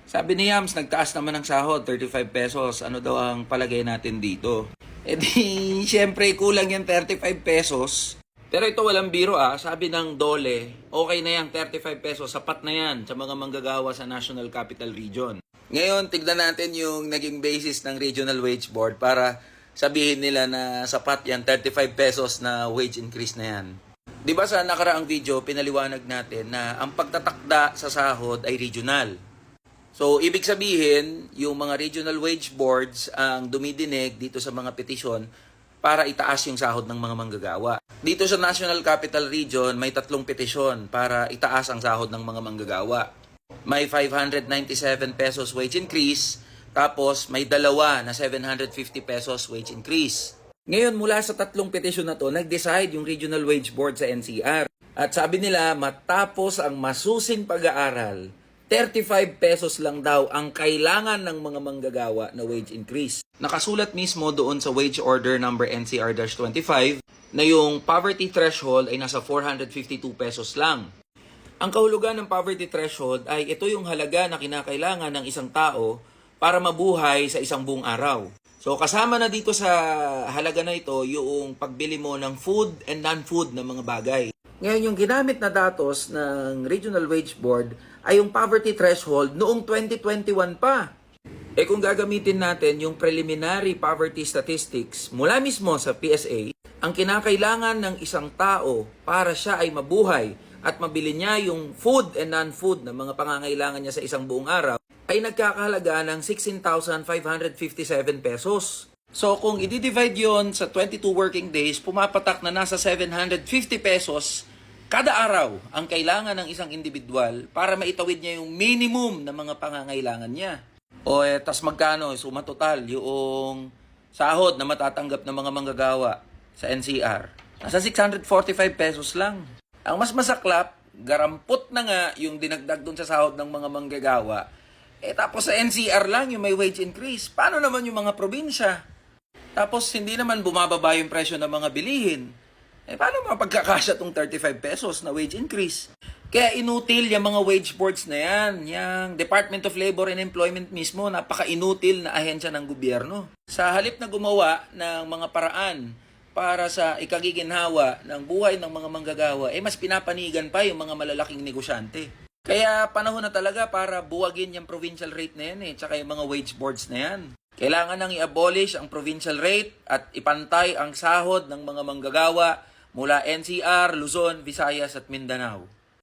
Sabi ni Yams, nagtaas naman ng sahod, 35 pesos. Ano daw ang palagay natin dito? E di, syempre, kulang yung 35 pesos. Pero ito walang biro sabi ng Dole, okay na yan, 35 pesos, sapat na yan sa mga manggagawa sa National Capital Region. Ngayon, tignan natin yung naging basis ng Regional Wage Board para sabihin nila na sapat yan, 35 pesos na wage increase na yan. Di ba sa nakaraang video, pinaliwanag natin na ang pagtatakda sa sahod ay regional. So, ibig sabihin, yung mga regional wage boards ang dumidinig dito sa mga petisyon para itaas yung sahod ng mga manggagawa. Dito sa National Capital Region, may 3 petisyon para itaas ang sahod ng mga manggagawa. May 597 pesos wage increase, tapos may 2 na 750 pesos wage increase. Ngayon, mula sa 3 petisyon na to, nag-decide yung Regional Wage Board sa NCR. At sabi nila, matapos ang masusing pag-aaral, 35 pesos lang daw ang kailangan ng mga manggagawa na wage increase. Nakasulat mismo doon sa Wage Order number NCR-25 na yung poverty threshold ay nasa 452 pesos lang. Ang kahulugan ng poverty threshold ay ito yung halaga na kinakailangan ng isang tao para mabuhay sa isang buong araw. So kasama na dito sa halaga na ito yung pagbili mo ng food and non-food na mga bagay. Ngayon, yung ginamit na datos ng Regional Wage Board ay yung poverty threshold noong 2021 pa. Kung gagamitin natin yung preliminary poverty statistics mula mismo sa PSA, ang kinakailangan ng isang tao para siya ay mabuhay at mabili niya yung food and non-food na mga pangangailangan niya sa isang buong araw ay nagkakahalaga ng 16,557 pesos. So kung i-divide yon sa 22 working days, pumapatak na nasa 750 pesos kada araw ang kailangan ng isang individual para maitawid niya yung minimum na mga pangangailangan niya. Tas magkano? Suma total yung sahod na matatanggap ng mga manggagawa sa NCR. Nasa 645 pesos lang. Ang mas masaklap, garampot na nga yung dinagdag dun sa sahod ng mga manggagawa. Tapos sa NCR lang yung may wage increase. Paano naman yung mga probinsya? Tapos hindi naman bumababa yung presyo ng mga bilihin. Paano mapagkakasya tong 35 pesos na wage increase? Kaya inutil yung mga wage boards na yan. Yung Department of Labor and Employment mismo, napaka-inutil na ahensya ng gobyerno. Sa halip na gumawa ng mga paraan para sa ikagiginhawa ng buhay ng mga manggagawa, mas pinapanigan pa yung mga malalaking negosyante. Kaya panahon na talaga para buwagin yung provincial rate na yan tsaka yung mga wage boards na yan. Kailangan nang i-abolish ang provincial rate at ipantay ang sahod ng mga manggagawa mula NCR, Luzon, Visayas at Mindanao.